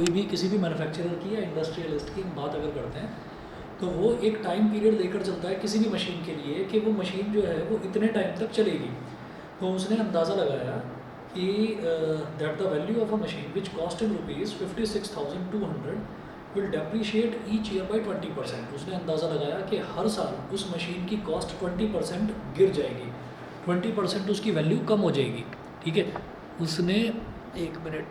कोई भी किसी भी मैन्युफैक्चरर की या इंडस्ट्रियलिस्ट की हम बात अगर करते हैं तो वो एक टाइम पीरियड लेकर चलता है किसी भी मशीन के लिए कि वो मशीन जो है वो इतने टाइम तक चलेगी। तो उसने अंदाज़ा लगाया कि that the value of a machine which cost in rupees 56,200 will depreciate each year by 20%। उसने अंदाज़ा लगाया कि हर साल उस मशीन की कॉस्ट 20% गिर जाएगी, 20% उसकी वैल्यू कम हो जाएगी। ठीक है, उसने एक मिनट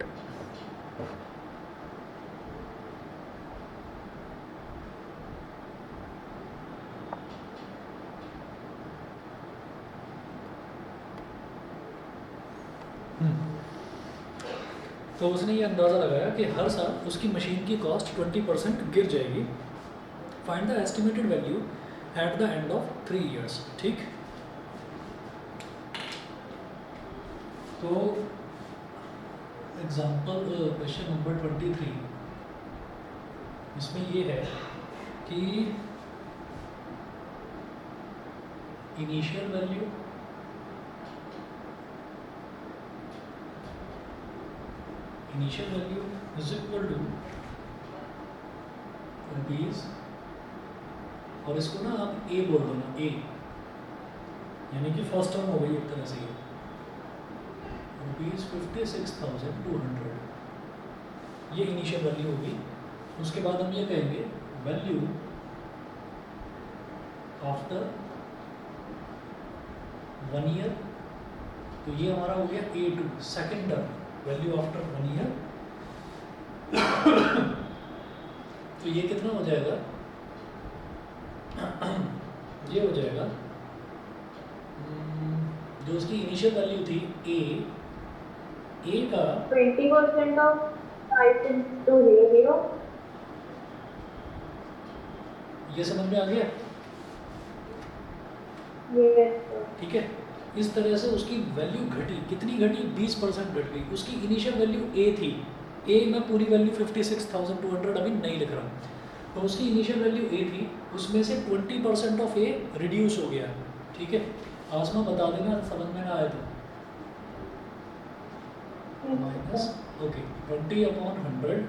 तो उसने ये अंदाज़ा लगाया कि हर साल उसकी मशीन की कॉस्ट 20% गिर जाएगी। Find the estimated value at the end of 3 years। ठीक, तो एग्जाम्पल क्वेश्चन नंबर 23 इसमें ये है कि initial value is equal to rupees, और इसको ना आप ए बोल देना, ए यानी कि फर्स्ट टर्म हो गई एक तरह से ये रुपीज़ 56,200, ये इनिशियल वैल्यू होगी। उसके बाद हम ये कहेंगे वैल्यू आफ्टर 1 year, तो ये हमारा हो गया A2 second term, value after 1 year। तो ये कितना हो जाएगा, ये हो जाएगा जो उसकी इनिशियल वैल्यू थी ए का 20% of 5 into 0। ये समझ में आ गया? ठीक है, इस तरह से उसकी वैल्यू घटी, कितनी घटी, 20% घट गई। उसकी इनिशियल वैल्यू ए थी, ए में पूरी वैल्यू 56,200 अभी नहीं लिख रहा, तो उसकी इनिशियल वैल्यू ए थी, उसमें से 20% ऑफ ए रिड्यूस हो गया। ठीक है, आसमा बता देना समझ में ना आए तो। माइनस ओके 20/100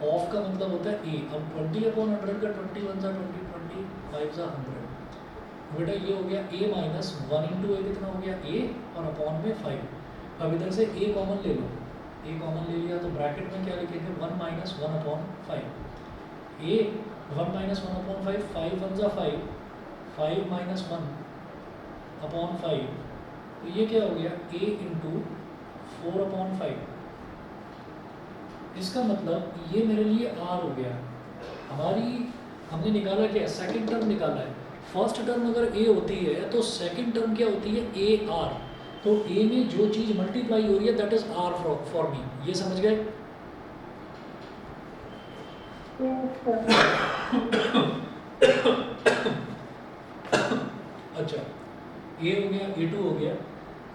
ऑफ का मतलब होता है ए। अब 20/100 का 21 सा 20, 25 सा 100, बेटा ये हो गया a माइनस 1 इंटू ए, कितना हो गया a और अपॉन में 5। अब इधर से a कॉमन ले लो, a कॉमन ले लिया तो ब्रैकेट में क्या लिखेंगे 1 माइनस 1/5, a 1 माइनस 1/5, 5 1 जा 5, 5 माइनस 1/5, तो ये क्या हो गया a इंटू 4/5। इसका मतलब ये मेरे लिए r हो गया। हमने निकाला क्या, सेकंड टर्म निकाला है। फर्स्ट टर्म अगर a होती है तो सेकंड टर्म क्या होती है a r, तो a में जो चीज़ मल्टीप्लाई हो रही है that is r for me. ये समझ गए? अच्छा, a हो गया, a2 हो गया।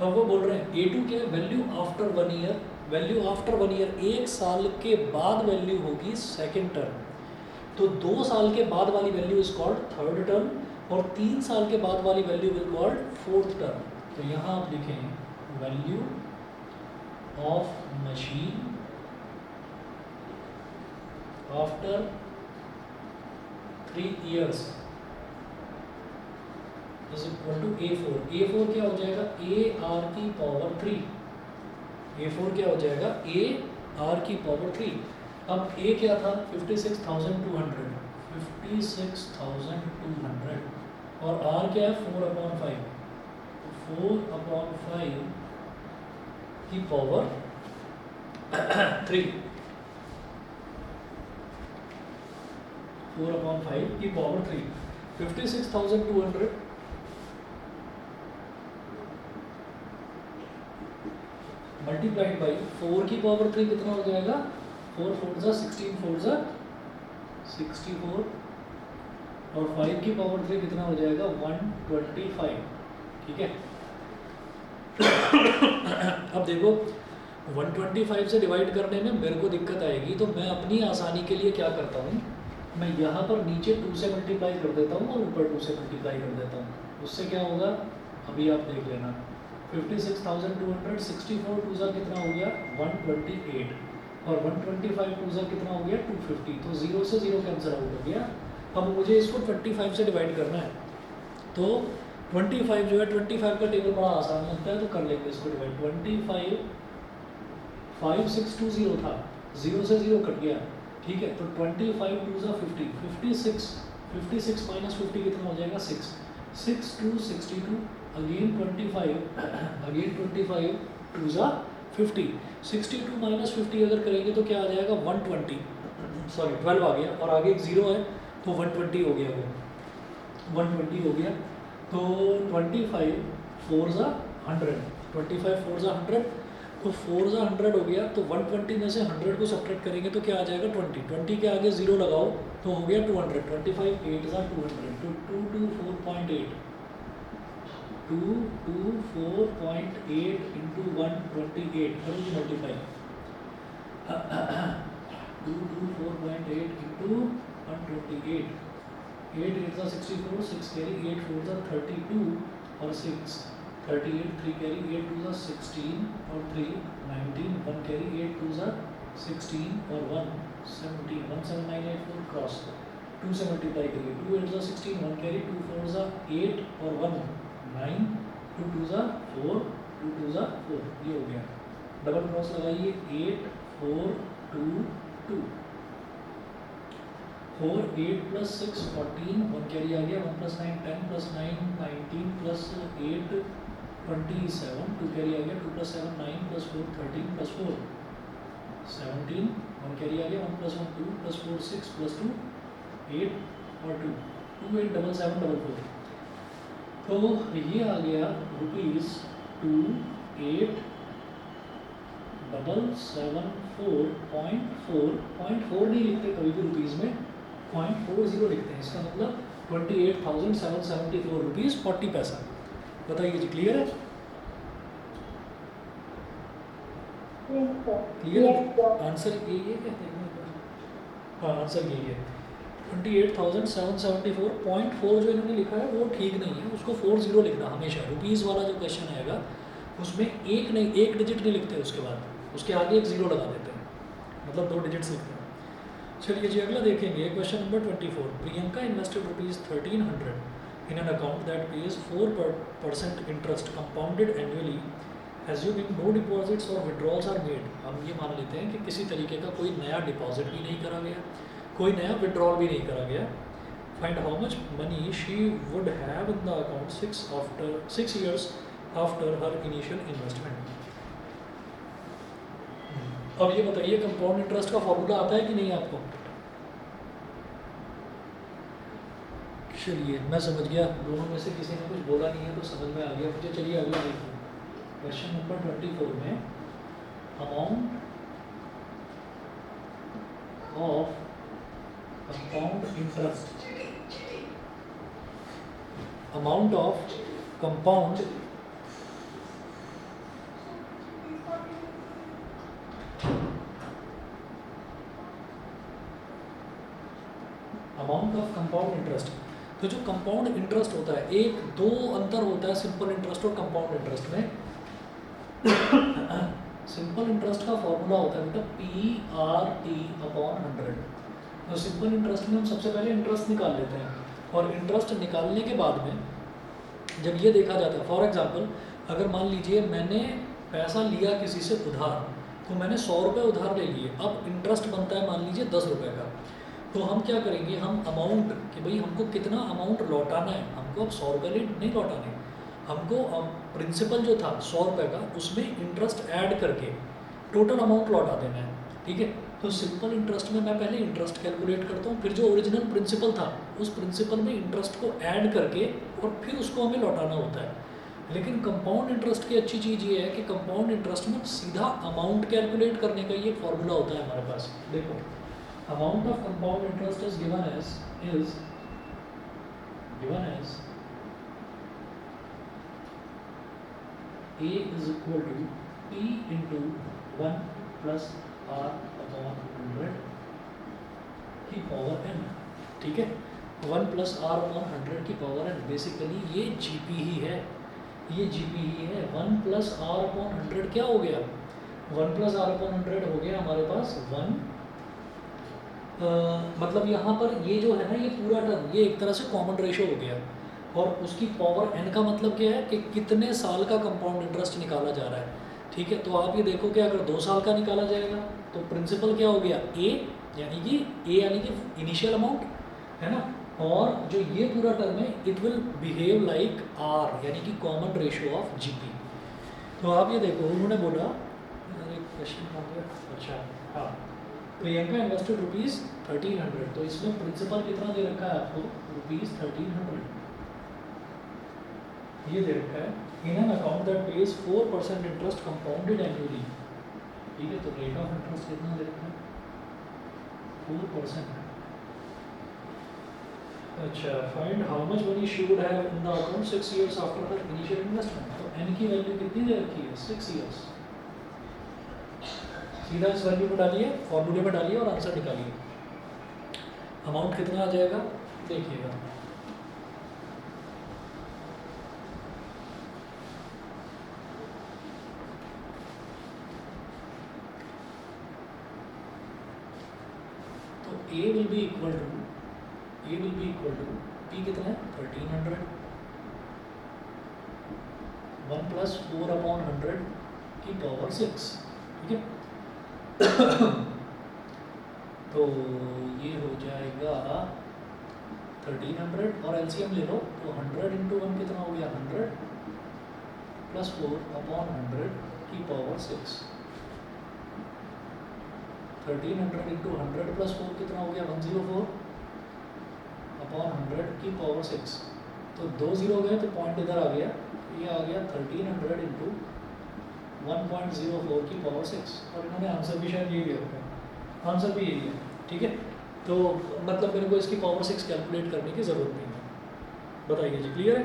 अब वो बोल रहे हैं a2 क्या है, value after 1 year. Value after 1 year, 1 साल के बाद वैल्यू होगी सेकेंड टर्म, तो 2 साल के बाद वाली value is called third term, और 3 साल के बाद वाली value will called fourth term. तो यहाँ आप लिखें value of machine after 3 years is equal to A4। A4 क्या हो जाएगा, AR की पावर 3। A4 क्या हो जाएगा, AR की पावर 3। अब A क्या था 56,200, 56,200, और R क्या है 4/5, 4/5 की पावर 3, 4/5 की पावर 3, 56,200 मल्टीप्लाइड बाई 4 की पावर 3 कितना हो जाएगा, 4 4 जा 16, 4 जा 64, और 5 की पावर 3 कितना हो जाएगा 125। ठीक है, अब देखो 125 से डिवाइड करने में मेरे को दिक्कत आएगी, तो मैं अपनी आसानी के लिए क्या करता हूँ, मैं यहाँ पर नीचे 2 से मल्टीप्लाई कर देता हूँ और ऊपर 2 से मल्टीप्लाई कर देता हूँ। उससे क्या होगा अभी आप देख लेना, 56,200, 64 2 कितना हो गया 128, और 125 टू ज़ा कितना हो गया 250, तो 0 से 0 कैंसिल आउट हो गया। अब मुझे इसको 25 से डिवाइड करना है, तो 25 जो है 25 का टेबल बड़ा आसान लगता है, तो कर लेंगे इसको डिवाइड। 25 5620 था, 0 से 0 कट गया, ठीक है। तो 25 टू ज़ा 50, 56 माइनस 50 कितना हो जाएगा 6, 6 टू 62, अगेन 25 टू ज़ा 50, 62 माइनस 50 अगर करेंगे तो क्या आ जाएगा 120, सॉरी 12 आ गया, और आगे एक 0 है तो 120 हो गया, वो 120 हो गया। तो 25 4 ज़ा 100, 25 4 ज़ा 100, तो 4 ज़ा 100 हो गया, तो 120 में से 100 को सब्ट्रैक्ट करेंगे तो क्या आ जाएगा 20, 20 के आगे 0 लगाओ तो हो गया 200, 25 8 ज़ा 200, तो 224.8, 224.8 इंटू 128, करो जी मल्टीप्लाई, 224.8 इंटू 128, 8 8 ज़ा 64, 6 कैरी, 8 4 ज़ा 32 और 6 38, 3 कैरी, 8 2 ज़ा 16 और 3 19, 1 कैरी, 8 2 ज़ा 16 और 1 17, 17984 क्रॉस, 2 से मल्टीप्लाई करिए, 2 8 ज़ा 16, 1 कैरी, 2 4 ज़ा 8 और 1 9, 2 2 ज़ा 4, 2 2 ज़ा 4, ये हो गया। डबल क्रॉस लगाइए, 8 4 2 2, 4 8 प्लस 6 14, 1 कैरी आ गया, 1 प्लस 9 10 प्लस 9 19 प्लस 8 27, 2 कैरी आ गया, 2 प्लस 7 9 प्लस 4 13 प्लस 4 17, 1 कैरी आ गया, 1 प्लस 1 2 प्लस 4 6 प्लस 2 8 और 2 2 8 डबल 7 डबल 4, तो ये आ गया रुपीज़ 2 8 774.4 नहीं लिखते कभी भी रुपीज़ में, 0.40 लिखते हैं, इसका मतलब 28,774 रुपीज़ 40 पैसा। बताइए जी, क्लियर है? Yes, sir. Clear Yes, sir. है? आंसर यही है, हाँ आंसर यही है। 28,774.4 जो इन्होंने लिखा है वो ठीक नहीं है, उसको 40 लिखना हमेशा। रुपीज़ वाला जो क्वेश्चन आएगा उसमें एक डिजिट नहीं लिखते, उसके बाद उसके आगे एक 0 लगा देते हैं, मतलब 2 डिजिट्स लिखते हैं। चलिए जी अगला देखेंगे, question number 24। Priyanka invested ₹1300 in an account that pays 4% interest compounded annually, assuming no deposits और विड्रॉल्स आर मेड। हम ये मान लेते हैं कि किसी तरीके का कोई नया डिपॉजिट भी नहीं करा गया, कोई नया विड्रॉल भी नहीं करा गया। Find how much money she would have in the account 6 years after her initial investment. अब ये बताइए कंपाउंड इंटरेस्ट का फॉर्मूला आता है कि नहीं आपको? चलिए मैं समझ गया, दोनों में से किसी ने कुछ बोला नहीं है तो समझ में आ गया मुझे। चलिए अगला देखिए, क्वेश्चन नंबर 24 में amount of compound interest, amount of compound amount of compound interest. तो जो कंपाउंड इंटरेस्ट होता है, एक दो अंतर होता है सिंपल इंटरेस्ट और कंपाउंड इंटरेस्ट में। सिंपल इंटरेस्ट का फॉर्मूला होता है बेटा PRT/100। तो सिंपल इंटरेस्ट में हम सबसे पहले इंटरेस्ट निकाल लेते हैं, और इंटरेस्ट निकालने के बाद में जब ये देखा जाता है, फॉर एग्जांपल अगर मान लीजिए मैंने पैसा लिया किसी से उधार, तो मैंने 100 रुपये उधार ले लिए, अब इंटरेस्ट बनता है मान लीजिए 10 रुपये का। तो हम क्या करेंगे, हम अमाउंट कि भाई हमको कितना अमाउंट लौटाना है, हमको अब 100 रुपये नहीं लौटाने, हमको अब प्रिंसिपल जो था 100 रुपये का उसमें इंटरेस्ट ऐड करके टोटल अमाउंट लौटा देना है, ठीक है। तो सिंपल इंटरेस्ट में मैं पहले इंटरेस्ट कैलकुलेट करता हूँ, फिर जो ओरिजिनल प्रिंसिपल था उस प्रिंसिपल में इंटरेस्ट को ऐड करके और फिर उसको हमें लौटाना होता है। लेकिन कंपाउंड इंटरेस्ट की अच्छी चीज़ ये है कि कंपाउंड इंटरेस्ट में सीधा अमाउंट कैलकुलेट करने का ये फॉर्मूला होता है हमारे पास। देखो, amount of compound interest is given as A is equal to P into 1 plus R upon 100 की पावर n, ठीक है। 1 plus R upon 100 की पावर n, बेसिकली ये GP ही है, ये GP ही है। 1 plus R upon 100 क्या हो गया, 1 प्लस आर अपॉन 100 हो गया हमारे पास 1। मतलब यहाँ पर ये जो है ना ये पूरा टर्म ये एक तरह से कॉमन रेशो हो गया, और उसकी पावर n का मतलब क्या है कि कितने साल का कंपाउंड इंटरेस्ट निकाला जा रहा है। ठीक है, तो आप ये देखो कि अगर 2 साल का निकाला जाएगा तो प्रिंसिपल क्या हो गया a, यानी कि इनिशियल अमाउंट है ना, और जो ये पूरा टर्म है it will behave like r यानी कि कॉमन रेशो ऑफ जीपी। तो आप ये देखो उन्होंने बोला, एक क्वेश्चन आ गया, अच्छा हाँ, प्रियंका इन्वेस्टेड ₹1300, तो इसमें प्रिंसिपल कितना दे रखा है आपको ₹1300 ये दे रखा है, इन an account that pays 4% interest compounded annually. ठीक है, तो रेट ऑफ इंटरेस्ट कितना दे रखा है 4%। अच्छा, find how much money she would have in the account 6 years after her initial investment. तो एन की वैल्यू कितनी दे रखी है 6 years। सीधा इस वैल्यू में डालिए, फॉर्मूले में डालिए और आंसर निकालिए। अमाउंट कितना आ जाएगा देखिएगा, तो A will be equal to P कितना है 1300, 1 प्लस 4 अपॉन 100 की पावर 6। ठीक है तो ये हो जाएगा 1300 और एलसीएम ले लो, तो 100 इंटू 1 कितना हो गया 100 प्लस 4 अपॉन 100 की पावर 6। 1300 इंटू 100 प्लस 4 कितना हो गया 104 अपॉन 100 की पावर 6। तो 2 0 गए तो पॉइंट इधर आ गया, ये आ गया 1300 इंटू 1.04 की पावर 6, और इन्होंने आंसर भी शायद यही दिया होगा, आंसर भी यही है। ठीक है, तो मतलब मेरे को इसकी पावर 6 कैलकुलेट करने की ज़रूरत नहीं है। बताइए जी, क्लियर है?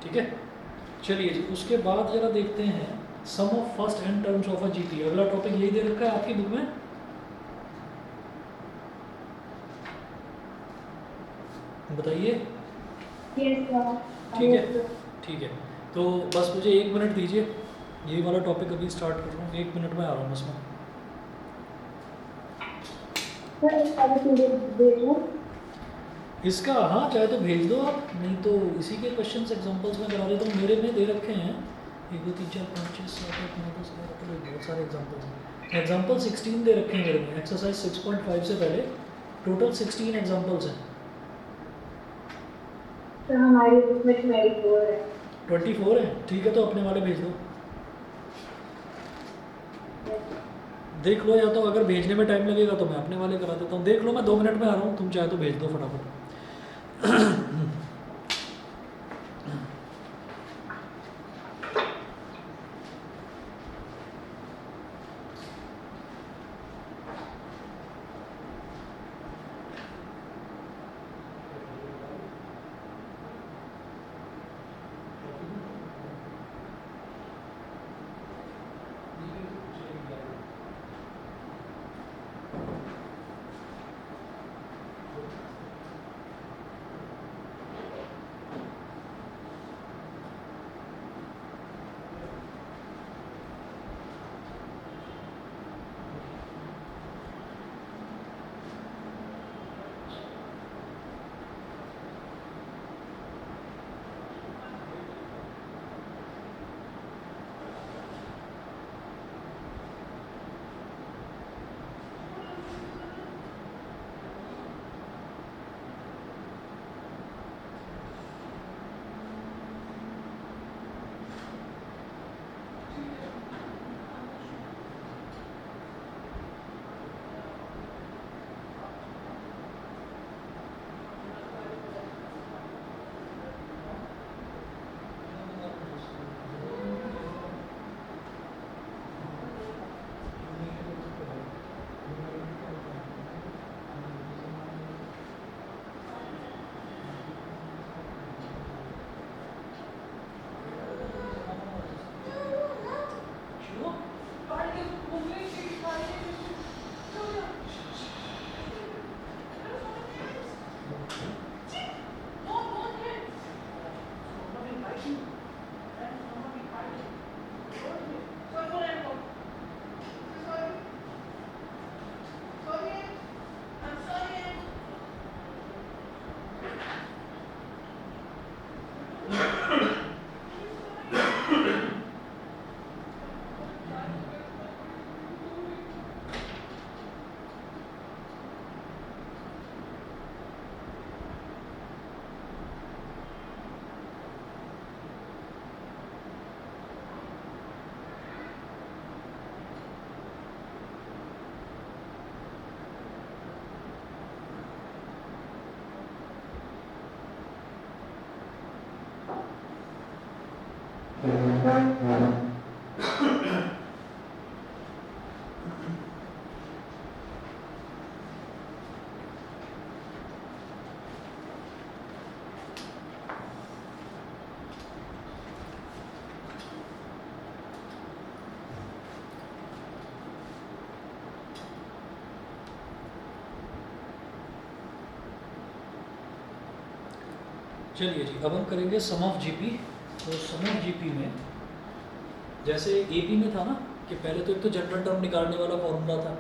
ठीक है, चलिए जी, उसके बाद जरा देखते हैं sum of first n terms of a GP. अगला टॉपिक यही दे रखा है आपकी बुक में, बताइए। ठीक है, ठीक है, तो बस मुझे 1 मिनट दीजिए, यही वाला टॉपिक अभी स्टार्ट कर रहा हूँ, 1 मिनट में आ रहा हूँ बस मैं। इसका हाँ चाहे तो भेज दो आप, नहीं तो इसी के क्वेश्चंस एग्जांपल्स में करा देता हूँ। मेरे में दे रखे हैं 1 2 3 4 5 6 7 8 9 10 11 बहुत सारे एग्जांपल्स हैं। एग्जांपल 16 दे रखे हैं मेरे में, एक्सरसाइज 6.5 से पहले टोटल 16 एग्जांपल्स हैं। तो हमारी बुक में 24 है। 24 है, ठीक है, तो अपने वाले भेज दो। देख लो, या तो अगर भेजने में टाइम लगेगा तो मैं अपने वाले करा देता हूँ। देख लो, मैं 2 मिनट में आ रहा हूँ, तुम चाहे तो भेज दो फटाफट। चलिए जी, अब हम करेंगे सम ऑफ जीपी। तो सम ऑफ जीपी में जैसे एपी में था ना कि पहले तो एक तो जनरल टर्म निकालने वाला फॉर्मूला था,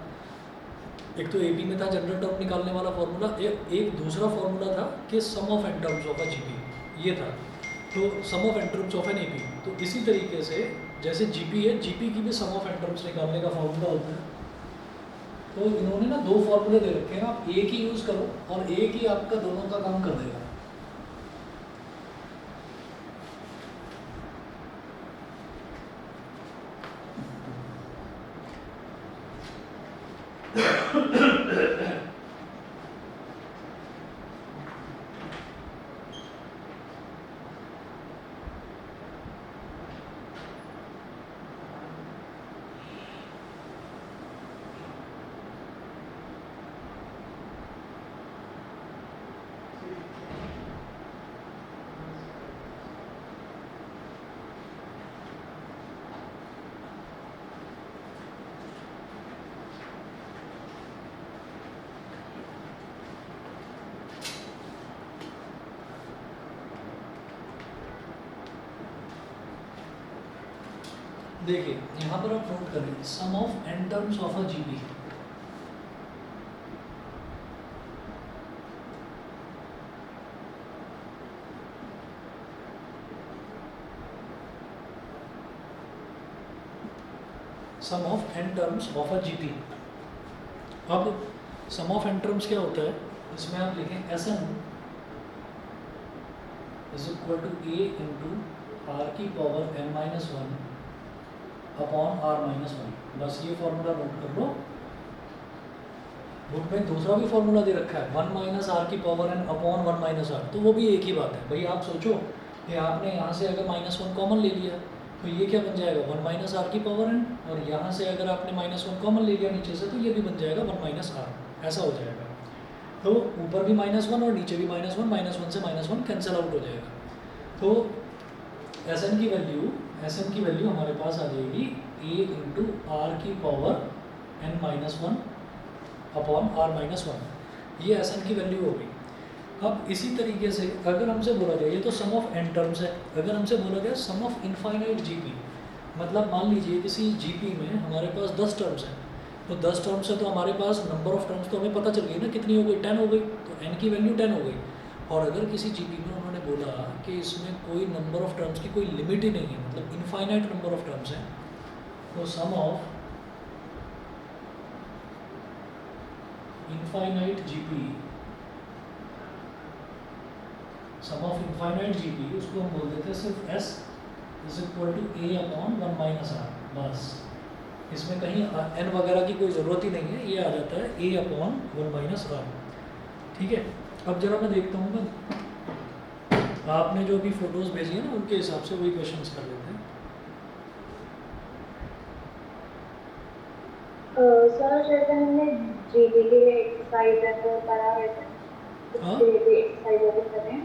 एक तो एपी में था जनरल टर्म निकालने वाला फॉर्मूला, एक दूसरा फॉर्मूला था कि sum of n terms of a GP, ये था। तो sum of n terms of an AP, तो इसी तरीके से जैसे जीपी है, जीपी की भी सम ऑफ एन टर्म्स निकालने का फॉर्मूला होता है। तो इन्होंने ना दो फॉर्मूले दे रखे हैं, आप एक ही यूज़ करो और एक ही आपका दोनों का काम कर देगा। देखिए यहाँ पर आप नोट करें sum of n terms of a GP. Sum of n terms of a GP. अब सम ऑफ एन टर्म्स क्या होता है, इसमें आप लिखें S n is equal to a into r की power n minus one upon r minus one. बस ये फॉर्मूला नोट कर लो। बुक में दूसरा भी फॉर्मूला दे रखा है, वन माइनस आर की power n upon one minus r, तो वो भी एक ही बात है। भाई आप सोचो कि आपने यहाँ से अगर माइनस वन कॉमन ले लिया तो ये क्या बन जाएगा, वन माइनस आर की पावर एन, और यहाँ से अगर आपने माइनस वन कॉमन ले लिया नीचे से तो ये भी बन जाएगा वन माइनस आर, ऐसा हो जाएगा। तो ऊपर भी माइनस वन और नीचे भी माइनस वन से माइनस वन कैंसिल आउट हो जाएगा। तो एस एन की वैल्यू हमारे पास आ जाएगी ए इंटू आर की power n minus one upon r minus one, ये एस एन की वैल्यू होगी। अब इसी तरीके से अगर हमसे बोला जाए, ये तो सम ऑफ एन टर्म्स है, अगर हमसे बोला जाए सम ऑफ इनफाइनाइट जीपी, मतलब मान लीजिए किसी जीपी में हमारे पास 10 टर्म्स हैं, तो 10 टर्म्स है तो हमारे पास नंबर ऑफ टर्म्स तो हमें पता चल गई ना, कितनी हो गई, 10 हो गई, तो एन की वैल्यू 10 हो गई। और अगर किसी जीपी में उन्होंने बोला कि इसमें कोई नंबर ऑफ टर्म्स की कोई लिमिट ही नहीं है, मतलब इनफाइनाइट नंबर ऑफ टर्म्स हैं, तो sum of infinite GP, sum of infinite GP उसको हम बोल देते हैं सिर्फ S is equal to a upon one minus r. बस इसमें कहीं एन वगैरह की कोई ज़रूरत ही नहीं है, ये आ जाता है ए अपॉन वन माइनस आर। ठीक है, अब जरा मैं देखता हूँ ना, आपने जो भी फोटोज़ भेजी है ना उनके हिसाब से वही क्वेश्चंस कर लेते हैं। सर जैसे हमने जीपी के लिए एक्सरसाइज ऐसे करा है, हाँ? उसके लिए भी एक्सरसाइज ऐसे करें।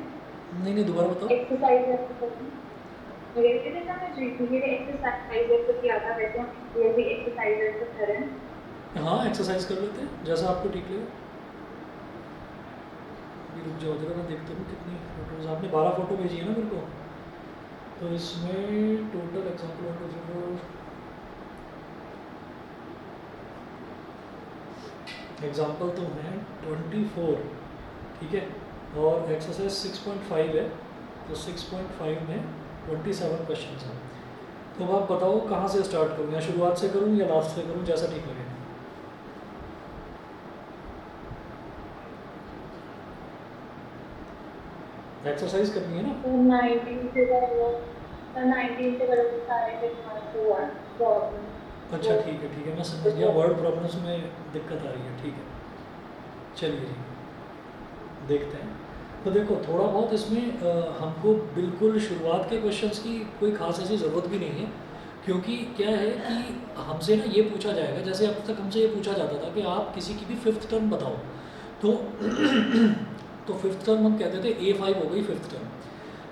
नहीं दोबारा बताओ। एक्सरसाइज ऐसे करें, वैसे जैसे हमने जीपी के लिए एक्सरसाइज ऐसे किया था, वैसे हम ये भी एक्सरसाइज ऐसे करें। हाँ एक्सरसाइज कर लेते हैं जैसा आपको ठीक लगे। अभी रुक जाओ जरा, मैं देखता हूँ कितनी फोटोज़ आपने, 12 फोटो भेजी है ना मेरे को, तो इसमें टोटल एग्जाम्पल तो हैं 24, ठीक है, और एक्सरसाइज 6.5 है, तो 6.5 में 27 क्वेश्चन हैं। तो अब आप बताओ कहाँ से स्टार्ट करूँ, या शुरुआत से करूँ या लास्ट से करूँ, जैसा ठीक लगे। एक्सरसाइज करनी है ना, तो 19 से करो, तो 19 से करो सारे के प्रॉब्लम। अच्छा ठीक है मैं समझ गया, वर्ड प्रॉब्लम्स में दिक्कत आ रही है, ठीक है। चलिए जी देखते हैं। तो देखो थोड़ा बहुत इसमें हमको बिल्कुल शुरुआत के क्वेश्चंस की कोई खास ऐसी ज़रूरत भी नहीं है, क्योंकि क्या है कि हमसे ना ये पूछा जाएगा, जैसे अब तक हमसे ये पूछा जाता था कि आप किसी की भी फिफ्थ टर्म बताओ, तो तो फिफ्थ टर्म हम कहते थे A5 हो गई फिफ्थ टर्म।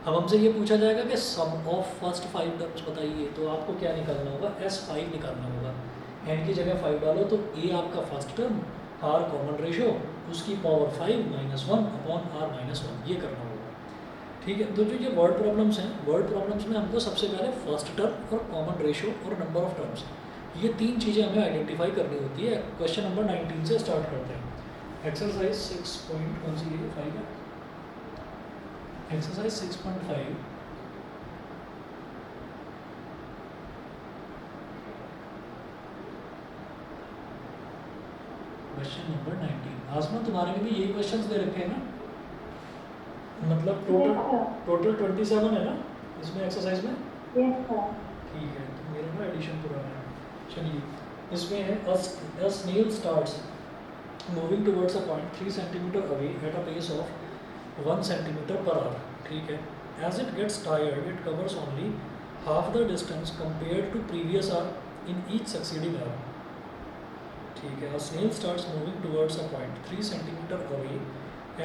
अब हमसे ये पूछा जाएगा कि सम ऑफ फर्स्ट 5 टर्म्स बताइए, तो आपको क्या निकालना होगा, S5 निकालना होगा। n की जगह 5 डालो तो A आपका first term, R common ratio, उसकी पावर 5 -1 अपॉन R -1, ये करना होगा। ठीक है, तो जो ये वर्ड प्रॉब्लम्स हैं, वर्ड प्रॉब्लम्स में हमको सबसे पहले फर्स्ट टर्म और कॉमन रेशो और नंबर ऑफ टर्म्स, ये 3 चीज़ें हमें आइडेंटिफाई करनी होती है। क्वेश्चन नंबर 19 से स्टार्ट करते हैं। एक्सरसाइज 6 पॉइंट कौन सी है, 5 है, एक्सरसाइज 6.5। Question number 19। आसमा तुम्हारे में भी यही क्वेश्चंस दे रखे हैं ना, मतलब टोटल 27 है ना इसमें एक्सरसाइज में। Yes sir. ठीक है, तो मेरा ना एडिशन पुराना है। चलिए, इसमें है a snail starts moving towards a point 3 centimeter away at a pace of 1 centimeter per hour। ठीक है, as it gets tired it covers only half the distance compared to previous hour in each succeeding hour। ठीक है, a snail starts moving towards a point 3 centimeter away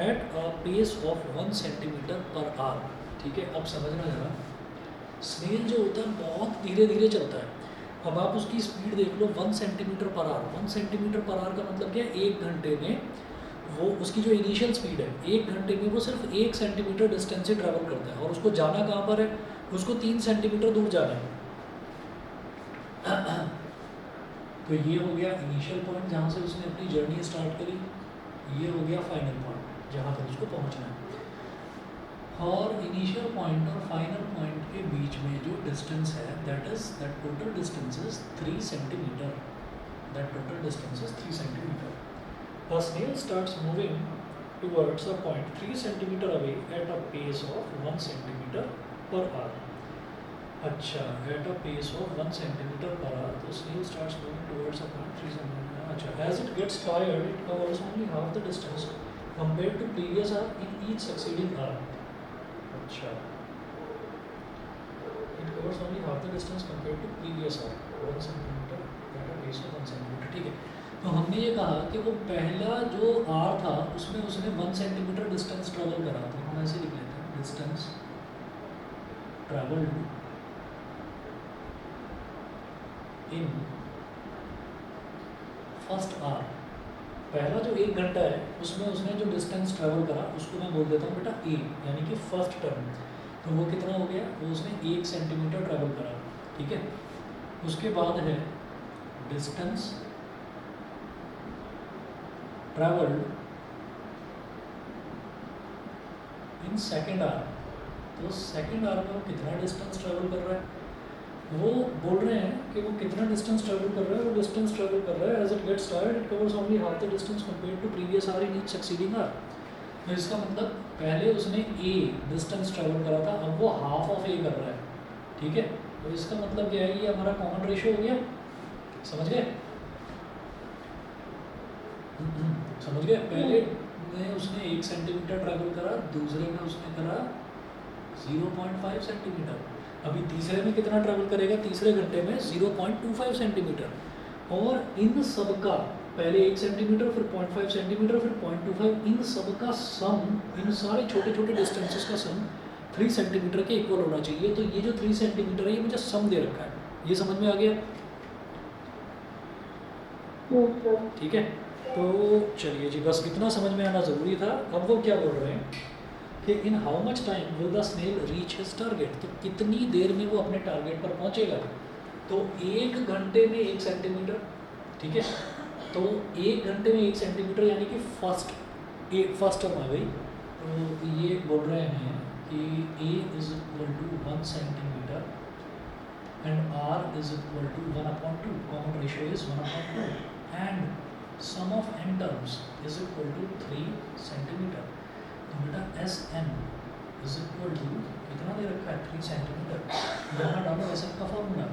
at a pace of 1 centimeter per hour। ठीक है, अब समझना जरा, snail जो होता है बहुत धीरे धीरे चलता है। अब आप उसकी स्पीड देख लो, 1 centimetre per hour. 1 centimetre per hour का मतलब क्या है, 1 घंटे में वो उसकी जो इनिशियल स्पीड है, 1 घंटे में वो सिर्फ 1 सेंटीमीटर डिस्टेंस से ट्रैवल करता है, और उसको जाना कहाँ पर है, उसको 3 सेंटीमीटर दूर जाना है। तो ये हो गया इनिशियल पॉइंट जहाँ से उसने अपनी जर्नी स्टार्ट करी, ये हो गया फाइनल पॉइंट जहाँ तक उसको पहुँचना है। और इनिशियल पॉइंट और फाइनल पॉइंट के बीच में जो डिस्टेंस है, that total distance is 3 centimetre. That total distance is 3 centimetre. A snail starts moving towards a point 3 centimeter away at a pace of 1 centimeter per hour। अच्छा, at a pace of 1 centimeter per hour, तो snail starts moving towards a point 3 centimeter। अच्छा, as it gets tired, it covers only half the distance compared to previous hour in each succeeding hour। अच्छा, it covers only half the distance compared to previous hour, 1 centimeter at a pace of 1 centimeter। ठीक है, तो हमने ये कहा कि वो पहला जो आर था उसमें उसने 1 सेंटीमीटर डिस्टेंस ट्रेवल करा, तो हम ऐसे लिख लेते हैं, distance travelled in first hour. पहला जो 1 घंटा है उसमें उसने जो डिस्टेंस ट्रेवल करा उसको मैं बोल देता हूँ बेटा ए, यानी कि फर्स्ट टर्म। तो वो कितना हो गया, वो उसने 1 सेंटीमीटर ट्रेवल करा। ठीक है, उसके बाद है distance travelled in second hour. तो सेकेंड आर में वो कितना डिस्टेंस ट्रेवल कर रहा है, वो बोल रहे हैं कि वो कितना डिस्टेंस ट्रेवल कर रहा है, वो डिस्टेंस ट्रेवल कर रहा है as it gets tired it covers only half the distance compared to previous hour in each succeeding hour. तो इसका मतलब पहले उसने ए डिस्टेंस ट्रेवल करा था, अब वो हाफ ऑफ ए कर रहा है। ठीक है, तो इसका मतलब क्या है, ये हमारा कॉमन रेशियो हो गया। समझ गए, समझ गए। पहले में उसने 1 सेंटीमीटर ट्रैवल करा, दूसरे में उसने करा 0.5 सेंटीमीटर, अभी तीसरे में कितना ट्रैवल करेगा, तीसरे घंटे में 0.25 सेंटीमीटर। और इन सब का पहले 1 सेंटीमीटर, फिर 0.5 सेंटीमीटर, फिर 0.25, इन सब का सम, इन सारे छोटे छोटे डिस्टेंसेस का सम 3 सेंटीमीटर के इक्वल होना चाहिए। तो ये जो 3 सेंटीमीटर है ये मुझे सम दे रखा है, ये समझ में आ गया। ठीक है, तो चलिए जी, बस इतना समझ में आना ज़रूरी था। अब वो क्या बोल रहे हैं कि in how much time will the snail reach his target, तो कितनी देर में वो अपने टारगेट पर पहुंचेगा। तो 1 घंटे में 1 सेंटीमीटर। ठीक है, तो 1 घंटे में 1 सेंटीमीटर यानी कि फर्स्ट टर्म आ गई। तो ये बोल रहे हैं कि a is equal to 1 centimetre and r is equal to 1/2, common ratio is 1/2, and sum of n terms is equal to 3 centimetre. तो बेटा S n is equal to कितना दे रखा है, 3 सेंटीमीटर। यहाँ डालो एस एन का फॉर्मूला।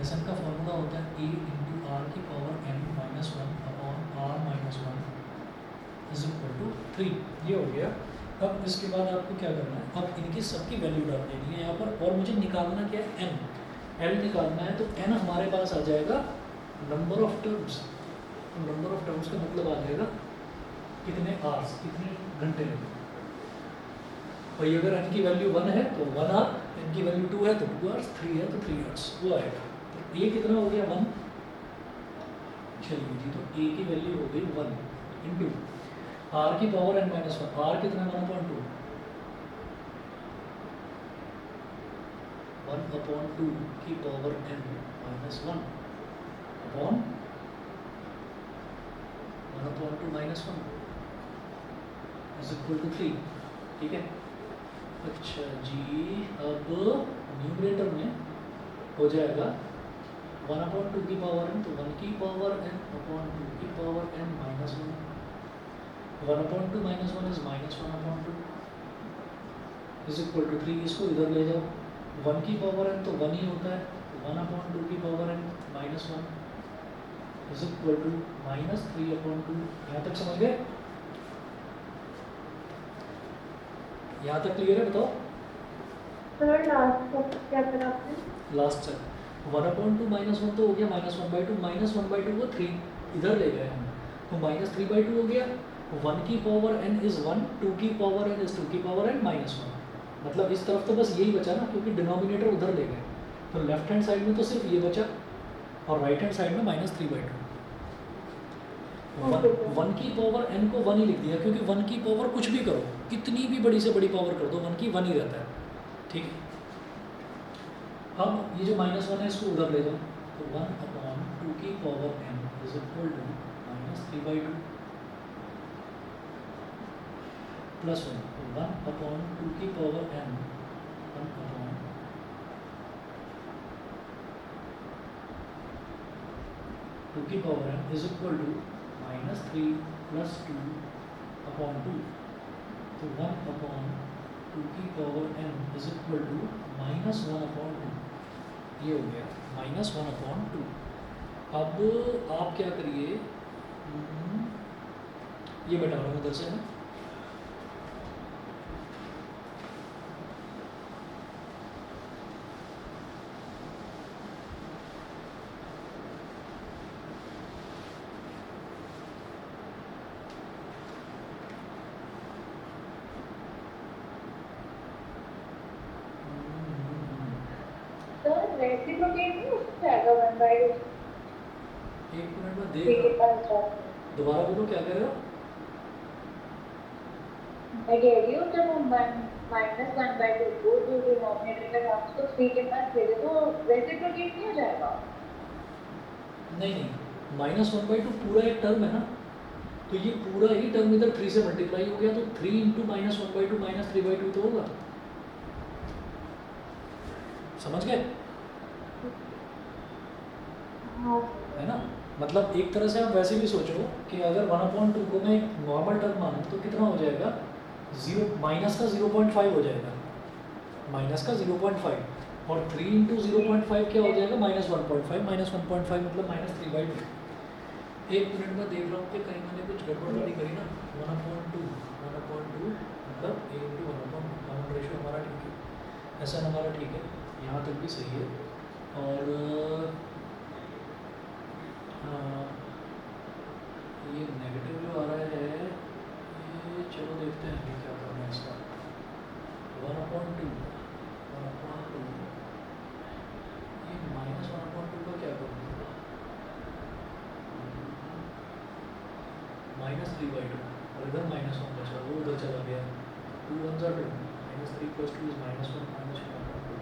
एस एन का फॉर्मूला होता है ए इंटू आर की power n -1 upon r -1 is equal to 3। ये हो गया अब इसके बाद आपको क्या करना है, अब इनकी सबकी वैल्यू डाल देनी है यहाँ पर, और मुझे निकालना क्या है, एन। एल निकालना है, तो एन हमारे पास आ जाएगा number of terms. Number of terms का मतलब आ जाएगा कितने आवर्स, कितने घंटे लगे। और ये अगर एन की वैल्यू 1 है तो 1 आवर, एन की वैल्यू 2 है तो 2 आवर्स, 3 है तो 3 आवर्स, वो आएगा। तो ये कितना हो गया 1, चलिए जी, तो ए की वैल्यू हो गई 1 इंटू आर की पावर एन माइनस 1, आर कितना 1/2, 1/2 की power n minus 1 upon 1/2 minus 1 is equal to 3। ठीक है, अच्छा जी, अब न्यूमरेटर में हो जाएगा 1/2 की पावर एन, तो 1 की पावर एन अपॉन 2 की power n minus 1, 1/2 minus 1 is minus 1/2 is equal to 3। इसको इधर ले जाओ, 1 की पावर एन तो 1 ही होता है, तो 1/2 की power n minus 1 is equal to minus 3/2। यहाँ तक समझ गए? यहाँ तक क्लियर है? बताओ सर लास्ट को क्या करा आपने? लास्ट तक 1/2 माइनस 1 तो हो गया माइनस 1/2, माइनस 1/2 को 3 इधर ले गए हम, तो माइनस 3/2 हो गया। 1 की पावर n इज 1, 2 की पावर n इज 2 की पावर n माइनस 1। मतलब इस तरफ तो बस यही बचा ना, क्योंकि डिनोमिनेटर उधर ले गए, तो लेफ्ट हैंड साइड में तो सिर्फ ये बचा, और राइट हैंड साइड में माइनस 3/2। 1 की पावर n को 1 ही लिख दिया, क्योंकि 1 की पावर कुछ भी करो, कितनी भी बड़ी से बड़ी पावर कर दो, 1 की 1 ही रहता है। ठीक है, अब ये जो माइनस 1 है इसको उधर ले जाओ, तो 1/2 की power n is equal to minus 3/2 plus 1/2 की पावर n 1/2 की power n is equal to minus 3 plus 2/2, तो 1/2 की power n is equal to minus 1/2, ये हो गया माइनस 1/2। अब आप क्या करिए, ये बैठा रहा हूँ उधर से मैं, सर रेसिप्रोकेट नहीं हो जाएगा 1/2? एक मिनट में ठीक है, देख, पास दोबारा बोलो क्या कह रहे हो? मैं कह रही हूँ जब हम माइनस 1/2 को जो डिनोमिनेटर का नाम उसको 3 के पास दे दे तो रेसिप्रोकेट नहीं हो जाएगा? नहीं नहीं, -1/2 पूरा एक टर्म है ना, तो ये पूरा ही टर्म इधर 3 से मल्टीप्लाई हो गया, तो 3 इंटू -1/2 माइनस 3/2 तो होगा। समझ गए? हाँ है ना, मतलब एक तरह से आप वैसे भी सोचो कि अगर 1/2 को मैं एक नॉर्मल टर्म मानूँ तो कितना हो जाएगा, माइनस का 0.5 हो जाएगा, माइनस का 0.5, और 3 इंटू 0.5 क्या हो जाएगा, -1.5, -1.5 मतलब -3/2। एक मिनट में देख रहा हूँ कि कहीं मैंने कुछ गड़बड़ करी ना। 1/2 मतलब a इंटू 1/2, कॉमन रेशियो हमारा ठीक है, ऐसा हमारा ठीक है, यहाँ तक भी सही है। और ये नेगेटिव जो आ रहा है, ये चलो देखते हैं क्या करना है इसका। 1/2 ये -1/2 का क्या करूँगा, -3/2, और इधर -1 बचा, वो उधर चला गया, 2 1 2, -3 + 2 is -1 -1/2,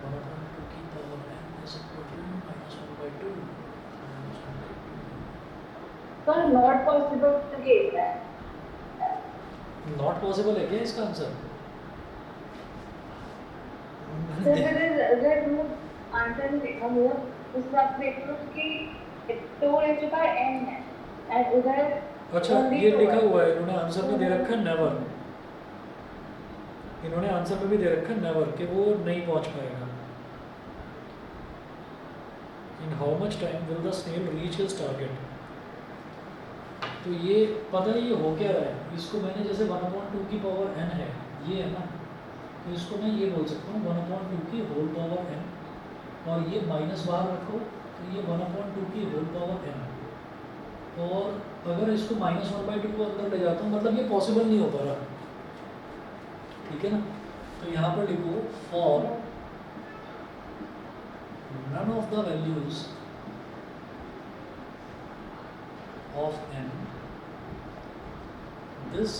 1/2 की power n is equal to -1/2। Sir not possible तो केस है। नॉट पॉसिबल है क्या इसका आंसर? सर अगर वो आंसर में देखा हो उस वक्त देख लो कि 2 का n है एंड उधर अच्छा, only ये 2 लिखा है। हुआ है, इन्होंने आंसर में दे रखा है नेवर, इन्होंने आंसर में भी दे रखा है नेवर, कि वो नहीं पहुंच पाएगा। In how much time will the snail reach his target, तो ये पता है ये हो क्या रहा है, इसको मैंने जैसे 1/2 की पावर n है ये है ना, तो इसको मैं ये बोल सकता हूँ 1/2 की होल पावर n, और ये माइनस बाहर रखो तो ये 1/2 की होल पावर n, और अगर इसको -1/2 को अंदर ले जाता हूँ मतलब ये पॉसिबल नहीं हो पा रहा, ठीक है ना। तो यहाँ पर लिखो for none of the values of n this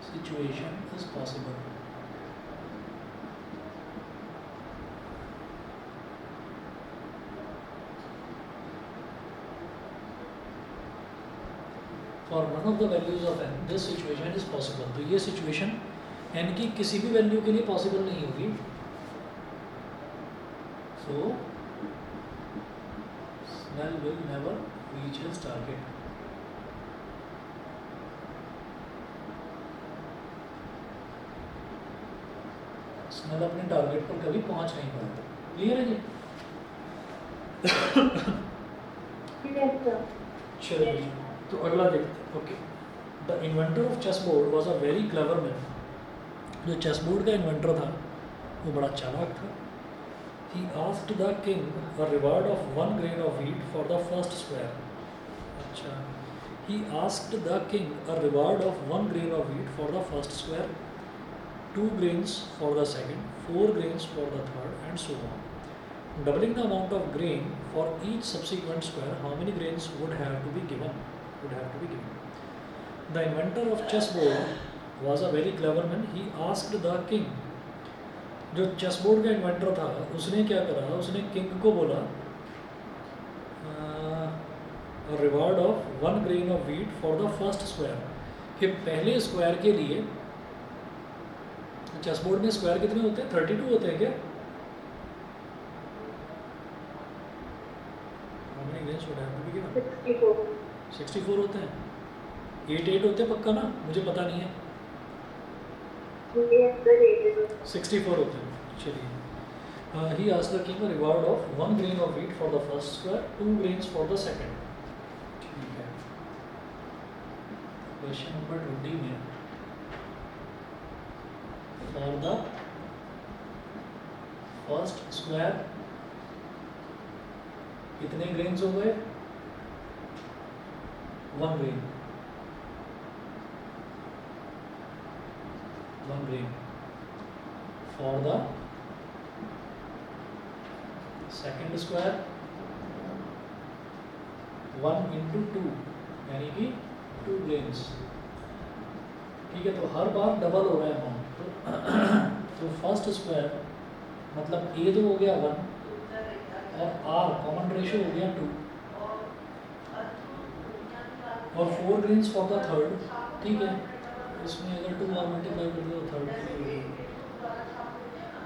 situation is possible. For none of the values of n this situation is possible. तो ये सिचुएशन n की किसी भी वैल्यू के लिए पॉसिबल नहीं होगी। So Snell will never reach his target. Snail अपने टारगेट पर कभी पहुंच नहीं पाएगा। क्लियर है जी? चलिए जी, तो अगला देखते हैं। Okay, the inventor of chess board was a very clever man. जो चेस बोर्ड का इन्वेंटर था वो बड़ा चालाक था। He asked the king a reward of 1 grain of wheat for the first square. अच्छा, he asked the king a reward of 1 grain of wheat for the first square, 2 grains for the second, 4 grains for the third, and so on. Doubling the amount of grain for each subsequent square, how many grains would have to be given? The inventor of chessboard was a very clever man. He asked the king. जो chessboard का inventor था उसने क्या करा, उसने king को बोला reward of 1 grain of wheat for the first square, कि पहले स्क्वायर के लिए, चेसबोर्ड में स्क्वायर कितने होते हैं, 32 होते हैं क्या? How many grains would have to be given? 64 होते हैं। 8 होते हैं पक्का ना, मुझे पता नहीं है। 64 होते हैं। चलिए, he asked the king a reward of 1 grain of wheat for the first square, 2 grains for the second. ठीक है, क्वेश्चन नंबर 20 में for the first square कितने ग्रेन्स हो गए? 1 grain, 1 grain for the second square 1 into 2 यानी कि 2 grains। ठीक है, तो हर बार डबल हो रहा है अमाउंट। तो फर्स्ट स्क्वायर मतलब ए जो हो गया 1 और आर कॉमन रेशियो हो गया 2 और 4 ग्रेन्स फॉर द थर्ड। ठीक है, इसमें अगर 2 आर मल्टीप्लाई कर दो थर्ड के लिए।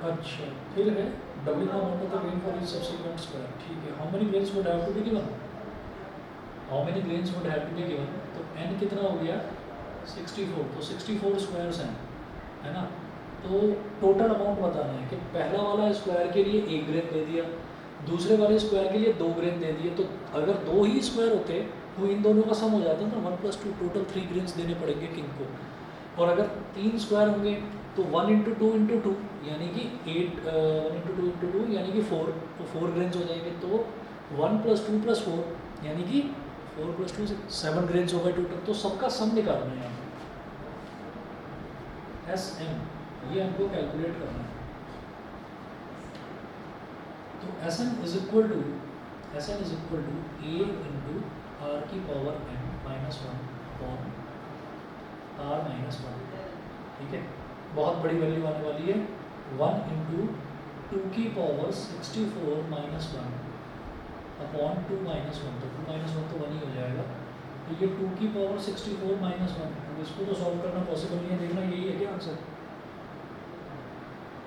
अच्छा, फिर है doubling amount of the grain for each subsequent square. ठीक है, how many grains would have to be given? तो n कितना हो गया? 64। तो 64 स्क्वायर्स हैं, है ना। तो टोटल अमाउंट बताना है कि पहला वाला स्क्वायर के लिए 1 ग्रेन दे दिया, दूसरे वाले स्क्वायर के लिए 2 ग्रेन दे दिए। तो अगर 2 ही स्क्वायर होते तो इन दोनों का सम हो जाता ना 1 + 2, टोटल 3 ग्रेन्स देने पड़ेंगे किंग को। और अगर 3 स्क्वायर होंगे तो 1 × 2 × 2 यानी कि 8, 1 × 2 × 2 यानी कि 4, तो 4 ग्रेन्स हो जाएंगे। तो 1 + 2 + 4 यानी कि 4 + 2 7 ग्रेन्स हो गए टोटल। तो सबका सम निकालना है यहाँ SM, ये हमको कैलकुलेट करना है। तो SM is equal to A × r की पावर n -1 अपॉन r -1। ठीक है, बहुत बड़ी वैल्यू आने वाली है। 1 × 2 की पावर 64 - 1 अपॉन 2 - 1। तो 2 - 1 तो 1 ही हो जाएगा। तो ये 2 की पावर 64 - 1, अब इसको तो सॉल्व करना पॉसिबल नहीं है। देखना यही है क्या आंसर?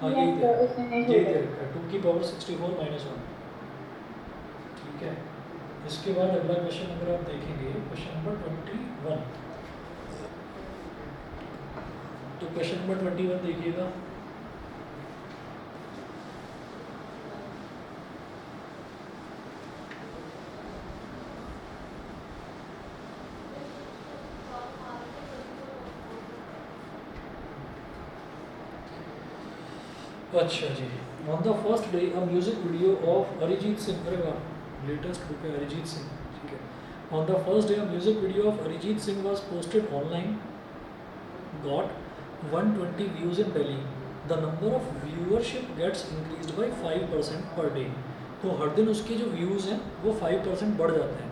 हाँ, यही दे रखा है 2 की पावर 64 - 1। ठीक है, इसके बाद अगला क्वेश्चन अगर आप देखेंगे, क्वेश्चन नंबर 21। तो क्वेश्चन नंबर 21 देखिएगा। अच्छा जी, on the first day a music video of Arijit Singh, अरे वाह लेटेस्ट बुक है अरिजीत सिंह, ठीक है। On the first day a music video of Arijit Singh was posted online, got 120 views in Delhi, the number of viewership gets increased by 5% per day. तो हर दिन उसके जो views हैं वो 5% बढ़ जाते हैं।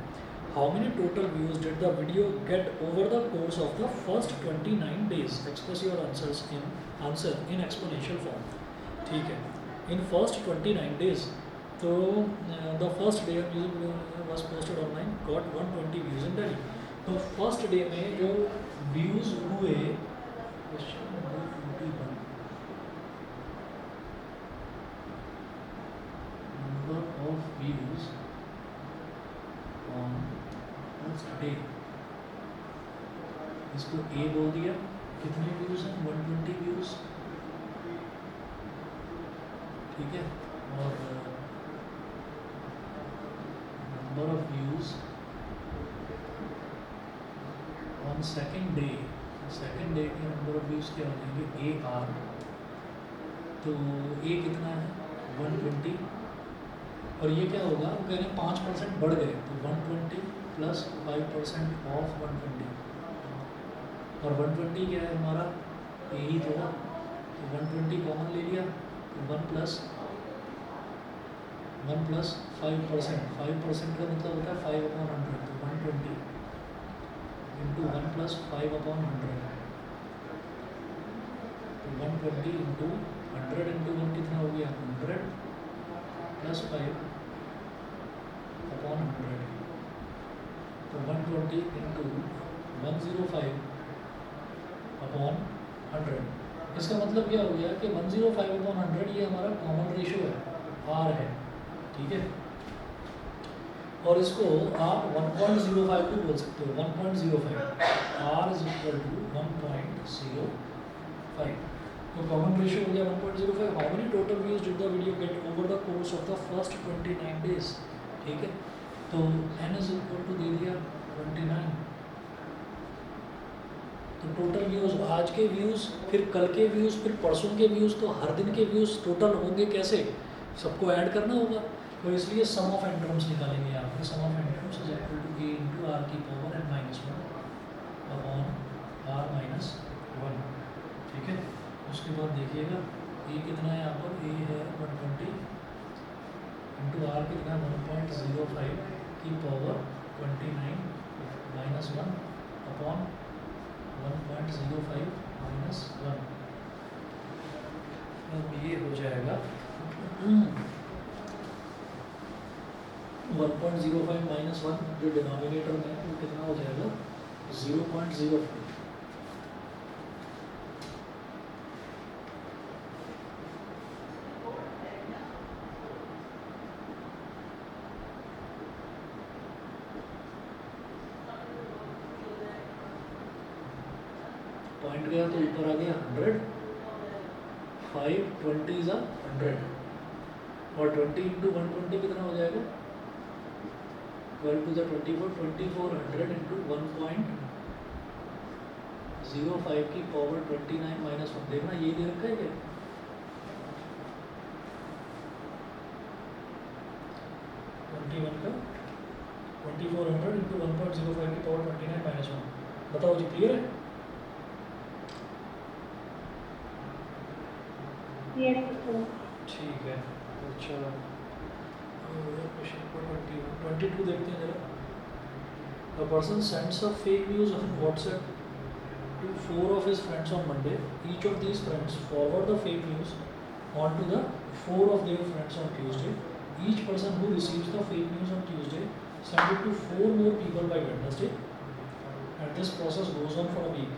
How many total views did the video get over the course of the first 29 days, express your answer in exponential form, ठीक है। इन फर्स्ट 29 डेज, तो the first day was posted online got 120 views in Delhi. तो first day में जो views हुए, number of views on first day, इसको A बोल दिया, कितने व्यूज हैं 120 व्यूज, ठीक है। और number of views on second day, second day के नंबर ऑफ व्यूज क्या हो जाएंगे ए आर, तो ए कितना है 120, और ये क्या होगा, वो कह रहे हैं 5% बढ़ गए, तो 120 प्लस 5% ऑफ 120, और 120 क्या है हमारा यही तो, 120 कॉमन ले लिया, तो 1 प्लस 5%, 5% का मतलब होता है 5/100, तो 120 इंटू 1 प्लस 5/100, तो 120 इंटू 100 इंटू 1 कितना हो गया 100 प्लस 5/100, तो 120 इंटू 105/100। इसका मतलब क्या हो गया कि 105/100 ये हमारा कॉमन रेशियो है, आर है, ठीक है। और इसको आप 1.05 भी बोल सकते हो, 1.05, आर इज इक्वल टू 1.05, तो कॉमन रेशियो हो गया 1.05। How many total views did the video get over the course of the first 29 days, ठीक है। तो n इज इक्वल टू दे दिया 29, तो टोटल व्यूज़, आज के व्यूज़, फिर कल के व्यूज़, फिर परसों के व्यूज़, तो हर दिन के व्यूज़ टोटल होंगे कैसे, सबको ऐड करना होगा, तो इसलिए सम ऑफ एंट्रम्स निकालेंगे यहाँ पर। Sum of n terms is equal to a into r की power n-1 upon r minus 1, ठीक है। उसके बाद देखिएगा ए कितना है यहाँ पर, ए है 120 इंटू आर कितना 1.05 की पावर 29 माइनस 1 अपॉन 1.05 माइनस 1, अब ये हो जाएगा 1.05 माइनस 1 जो डिनोमिनेटर में है वो कितना हो जाएगा 0.05। पॉइंट गया तो ऊपर आ गया 100, 5 20 इज 100, और 20 इंटू 120 कितना हो जाएगा 12 टू द 24, 2400 इंटू 1.05 की पावर 29 माइनस 1, देखना ये दे रखा है क्या, 21 का 2400 इंटू 1.05 की पावर 29 माइनस 1, बताओ जी क्लियर है। ठीक है, अच्छा क्वेश्चन नंबर 22 देखते हैं जरा। A person sends a fake news on WhatsApp to 4 of his friends on Monday. Each of these friends forward the fake news on to the 4 of their friends on Tuesday. Each person who receives the fake news on Tuesday send it to 4 more people by Wednesday. And this process goes on for a week.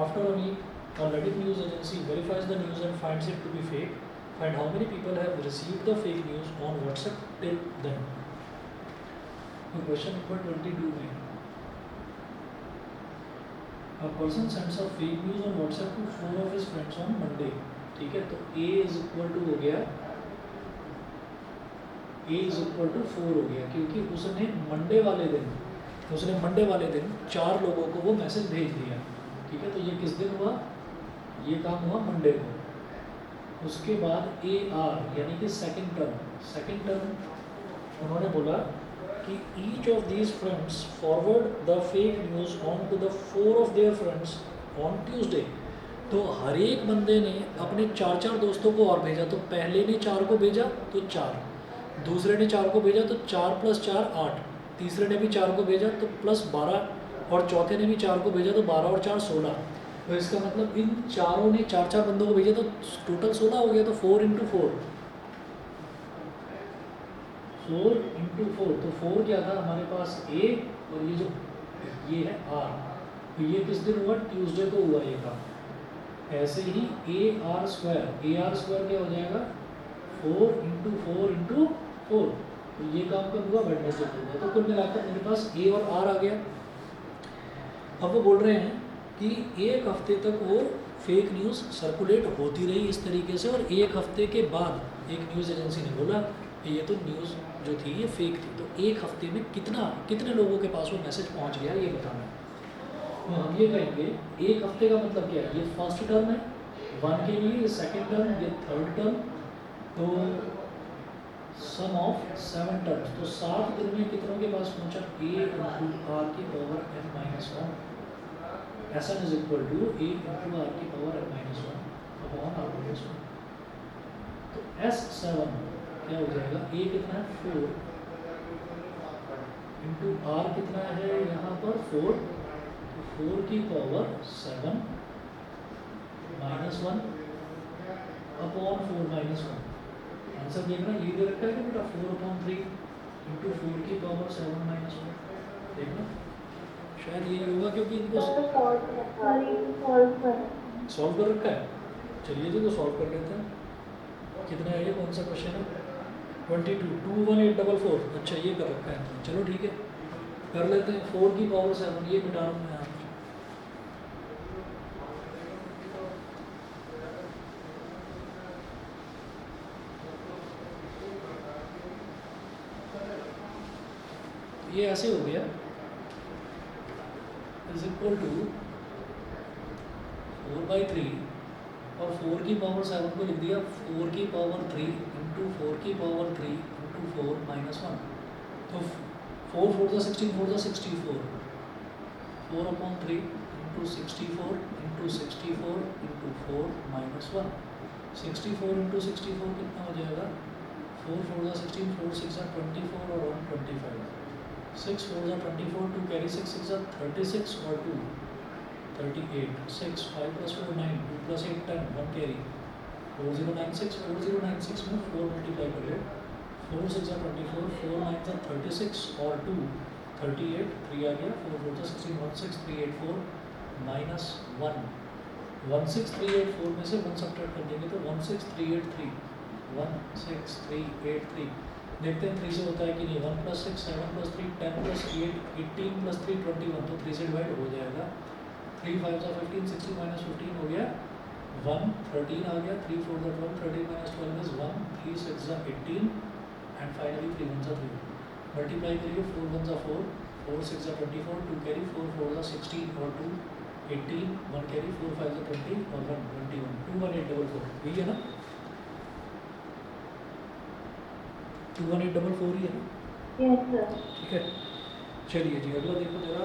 After a week, a Reddit news agency verifies the news and finds it to be fake. Find how many people have received the fake news on WhatsApp till then. So question number 22 में a person sends a fake news on WhatsApp to 4 of his friends on Monday, ठीक है। तो A is equal to हो गया, A is equal to 4 हो गया, क्योंकि उसने मंडे वाले दिन 4 लोगों को वो मैसेज भेज दिया, ठीक है। तो ये किस दिन हुआ, ये काम हुआ मंडे को, उसके बाद ए आर यानी कि सेकेंड टर्म उन्होंने बोला कि each of these friends forward the fake news on to the 4 of their friends on Tuesday. तो हर एक बंदे ने अपने 4 दोस्तों को और भेजा। तो पहले ने 4 को भेजा तो 4, दूसरे ने 4 को भेजा तो 4 + 4 8, तीसरे ने भी 4 को भेजा तो +12, और चौथे ने भी 4 को भेजा तो 12 और 4 16। तो इसका मतलब इन चारों ने 4 बंदों को भेजा तो टोटल 16 हो गया। तो 4 × 4 तो 4 क्या था हमारे पास ए, और ये है आर। तो ये किस दिन हुआ? ट्यूसडे को हुआ ये काम। ऐसे ही AR² क्या हो जाएगा? 4 × 4 × 4। तो ये काम कब हुआ? वेडनेसडे को हुआ। तो कुल मिलाकर मेरे पास ए और आर आ गया। अब वो बोल रहे हैं कि एक हफ्ते तक वो फेक न्यूज़ सर्कुलेट होती रही इस तरीके से, और एक हफ्ते के बाद एक न्यूज़ एजेंसी ने बोला कि ये तो न्यूज़ जो थी ये फेक थी। तो एक हफ्ते में कितने लोगों के पास वो मैसेज पहुंच गया ये बताना है। तो हम ये कहेंगे एक हफ्ते का मतलब क्या है? ये फर्स्ट टर्म है 1 के लिए, ये सेकेंड टर्म, ये थर्ड टर्म, तो सम ऑफ 7 टर्म्स। तो 7 दिन में कितनों के पास पहुंचा? a × r⁻n−1 SN = a × r⁻n−1 upon r⁻1। तो S7 क्या हो जाएगा? a कितना है? 4 × r कितना है यहाँ पर? 4, तो 4 की पावर 7 -1 अपॉन 4 -1। आंसर देखना, ये दे रखा है कि बेटा 4/3 × 4 की पावर 7 -1। देखना शायद ये होगा क्योंकि इनको सॉल्व कर रखा है। चलिए जी, तो सॉल्व कर लेते हैं। कितना है ये? कौन सा क्वेश्चन है? 22 21844। अच्छा, ये कर रखा है। चलो ठीक है, कर लेते हैं। 4 की पावर 7 ये मिटा रहा हूँ मैं यहाँ। ये ऐसे हो गया = 4/3, और 4 की पावर 7 को लिख दिया 4 की पावर 3 × 4 की पावर 3 × 4 -1। तो 4 4 × 16 4 × 64, 4/3 × 64 × 64 × 4 -1। 64 × 64 कितना हो जाएगा? 4 4 × 16, 4 6 = 24 और 1 25। 6 4 = 24, 2 carry 6 6 = 36 और 2 38। 6 5 + 4 9, 2 + 8 10, 1 carry 4096। 4096 में 4 मल्टीप्लाई कर लो। 4 6 = 24, 4 9 = 36 और 2 38, 3 आ गया। 4 4 = 16, 16384 -1। 16384 में से 1 सब्ट्रैक्ट कर देंगे तो 16383 16383। देखते हैं 3 से होता है कि नहीं। 1 + 6 7 + 3 10 + 8 18 + 3 21। तो 3 से डिवाइड हो जाएगा। 3 5 = 15, 60 - 15 हो गया 1, 13 आ गया। 3 4 = 12, 13 - 12 is 1, 3 6 = 18 एंड फाइनली 3 1 = 3। मल्टीप्लाई करिए। 4 1 = 4, 4 6 = 24, 2 कैरी 4 4 = 16 और 2 18, 1 कैरी 4 5 = 20 और 1 21। 21844 यही है ना? 21844 ही है ना? Yes, sir. ठीक है, चलिए जी अगला देखो जरा।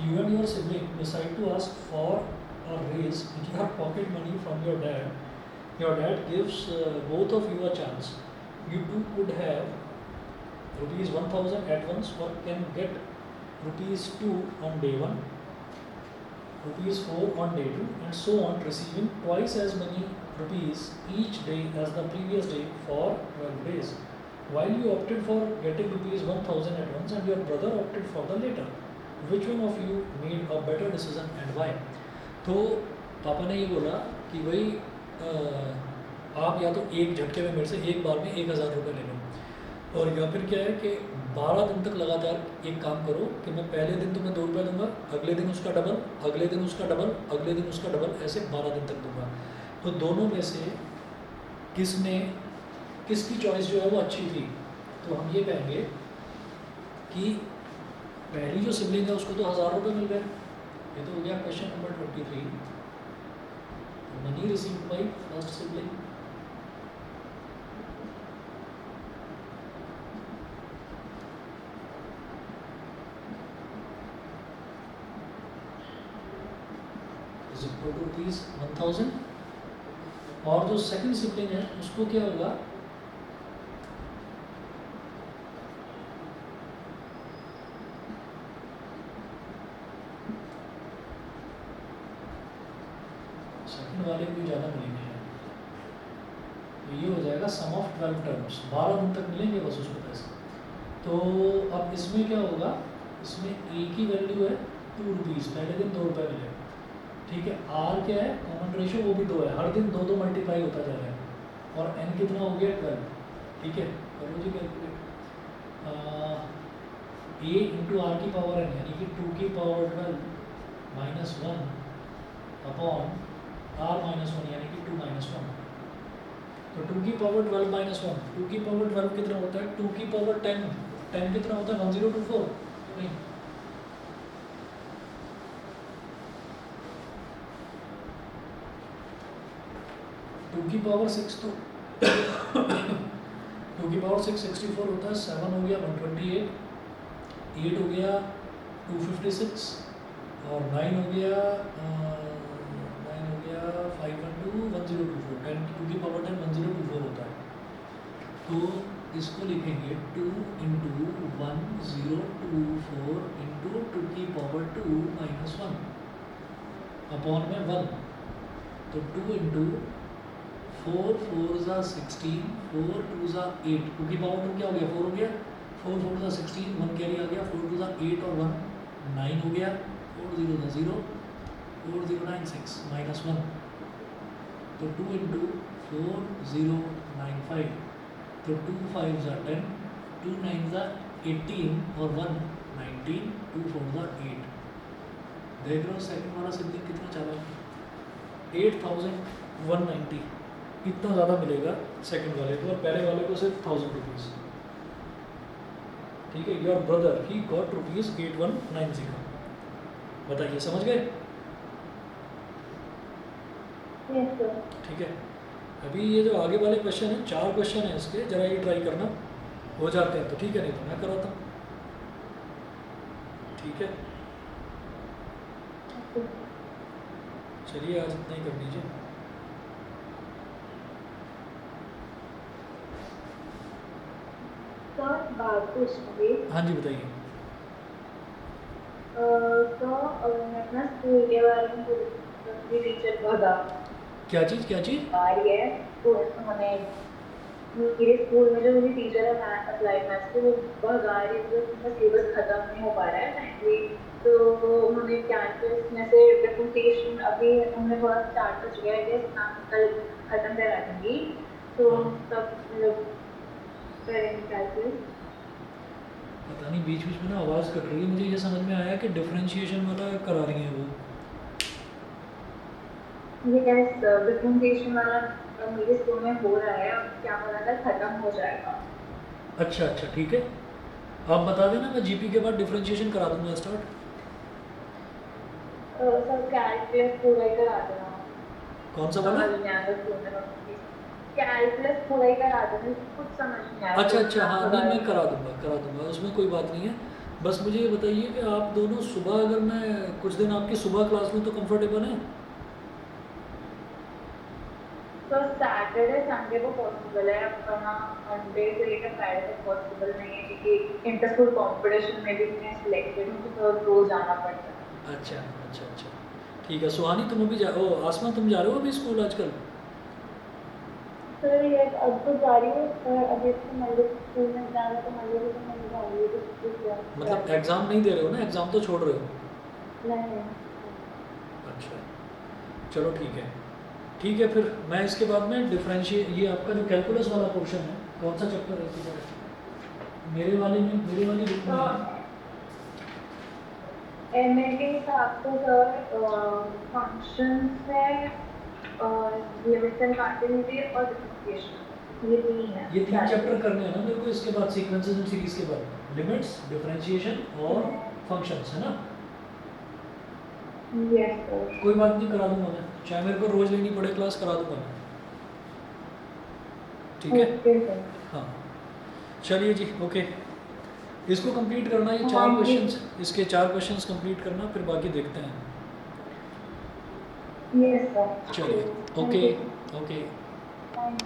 You and your sibling decide to ask for a raise with your pocket money from your dad. Your dad gives both of you a chance. You two could have ₹1000 at once, or can get ₹2 on day 1, ₹4 on day 2, and so on, receiving twice as many rupees each day as the previous day for 12 days. While you opted for getting ₹1000 at once and your brother opted for the later, which one of you made a better decision and why? तो पापा ने ये बोला कि भाई आप या तो एक झटके में मेरे से एक बार में 1000 रुपये ले लो, और या फिर क्या है कि 12 दिन तक लगातार एक काम करो कि मैं पहले दिन तुम्हें 2 रुपये दूंगा, अगले दिन उसका डबल, अगले दिन उसका डबल, अगले दिन उसका डबल, ऐसे 12 दिन तक दूंगा। तो दोनों में से किसकी चॉइस जो है वो अच्छी थी? तो हम ये कहेंगे कि पहली जो सिबलिंग है उसको तो 1000 रुपये मिल गए। ये तो हो गया question number 23। Money received by first sibling, is equal to ₹1000, और जो सेकंड सिबलिंग है उसको क्या होगा, सेकंड वाले को ज़्यादा मिलेंगे, तो ये हो जाएगा सम ऑफ 12 टर्म्स, 12 दिन तक मिलेंगे बस उसको पैसे। तो अब इसमें क्या होगा, इसमें ए की वैल्यू है ₹2, पहले दिन ₹2 मिले, ठीक है। आर क्या है, कॉमन रेशियो वो भी 2 है, हर दिन 2 मल्टीप्लाई होता जा रहा है, और एन कितना हो गया 12, ठीक है। करो जी कैलकुलेट, ए इंटू आर की पावर एन यानी कि 2 की पावर 12 -1 अपॉन आर -1 यानी कि 2 -1, तो 2 की पावर 12 -1, 2 की पावर 12 कितना होता है, 2 की पावर 10, 10 कितना होता है 1024, नहीं 2 की पावर 6 तो 2 की पावर 6 64 होता है, 7 हो गया 128, 8 हो गया 256, और 9 हो गया 512 1024, 10 2 की पावर 10 1024 होता है। तो इसको लिखेंगे 2 इंटू 1024 इंटू 2 की पावर 2 -1 अपॉन में 1, तो 2 इंटू 4 4 ज़ा 16, 4 2 ज़ा 8, 2 की पावर 2 क्या हो गया 4 हो गया, 4 4 ज़ा 16, 1 कैरी आ गया, 4 2 ज़ा 8 और 1 9 हो गया, 4 0 ज़ा 0, 4 0 9 6 -1, तो 2 इंटू 4 0 9 5, तो 2 5 ज़ा 10, 2 9 ज़ा 18 और 1 19, 2 4 ज़ा 8। देख रहे हो सेकंड वाला सिबलिंग कितना चालाक है, 8190, इतना ज़्यादा मिलेगा सेकंड वाले को, और पहले वाले को सिर्फ ₹1000, ठीक है। योर ब्रदर ही गॉट ₹8190, बताइए समझ गए, Yes, sir. ठीक है। अभी ये जो आगे वाले क्वेश्चन हैं, 4 क्वेश्चन हैं इसके, जरा ये ट्राई करना, हो जाते हैं तो ठीक है, नहीं तो मैं कराता हूँ, ठीक है। चलिए आज इतना ही कर लीजिए। सर बात पूछूंगी, हाँ जी बताइए। तो मैं अपना स्कूल के बारे में पूछूंगी, टीचर भगा क्या चीज़ आ रही है, तो मैंने मेरे स्कूल में जो मेरी टीचर है मैथ अप्लाइड मैथ्स की, वो भगा रही है, तो उनका सिलेबस खत्म नहीं हो पा रहा है टाइमली, तो उन्होंने कैंपस में से डिफरेंशिएशन अभी उन्होंने थोड़ा स्टार्ट कर चुका है, कि कल खत्म करा दूंगी, तो तब मतलब करेंगे कैलकुलेट। पता नहीं बीच बीच में ना आवाज़ कट रही है, मुझे ये समझ में आया कि डिफरेंशिएशन वाला करा रही हैं वो। यस, डिफरेंशिएशन वाला मेरे स्कूल में हो रहा है, अब क्या पता था खत्म हो जाएगा। अच्छा ठीक है, आप बता देना, मैं जीपी के बाद डिफरेंशिएशन करा दूंगा स्टार्ट। सर कैलकुलस पूरा ही करा देना। कौन सा वाला? कैलकुलस पूरा ही करा देना, कुछ समझ नहीं आया। अच्छा हाँ, नहीं मैं करा दूंगा, उसमें कोई बात नहीं है। बस मुझे ये बताइए कि आप दोनों सुबह, अगर मैं कुछ दिन आपकी सुबह क्लास में तो कंफर्टेबल हैं? तो सैटरडे संडे को पॉसिबल है, वरना मंडे से लेकर फ्राइडे तक पॉसिबल नहीं है, क्योंकि इंटर स्कूल कॉम्पिटिशन में भी मैं सिलेक्टेड हूँ, तो रोज जाना पड़ता है। अच्छा ठीक है। सुहानी तुम अभी आसमा तुम जा रहे हो अभी स्कूल आजकल? सर ये अब तो जा रही है, पर अभी तो मंडे स्कूल में जाना, तो मंडे को तो मैं जा रही हूँ। मतलब एग्ज़ाम नहीं दे रहे हो ना, एग्ज़ाम तो छोड़ रहे हो? नहीं। अच्छा चलो ठीक है। फिर मैं इसके बाद में डिफरेंशिएट, ये आपका जो कैलकुलस वाला पोर्शन है, कौन सा चैप्टर है? मेरे वाली बुक में है। मेरे हिसाब से सर फंक्शंस है, लिमिट्स एंड कंटिन्यूटी और डिफरेंशिएशन, ये 3 है। ये 3 चैप्टर करने हैं ना मेरे को, इसके बाद सीक्वेंसेस एंड सीरीज के बाद लिमिट्स, डिफरेंशिएशन और फंक्शंस, है ना? Yes sir. कोई बात नहीं, करा दूंगा मैं। चाहे मेरे को रोज लेनी पड़े क्लास, करा दूंगा मैं। ठीक है, ओके सर। हाँ चलिए जी, ओके। इसको कंप्लीट करना, ये हाँ 4 जी। क्वेश्चंस, इसके 4 क्वेश्चंस कंप्लीट करना, फिर बाकी देखते हैं। Yes sir. चलिए, thank okay you. Okay. Thank you.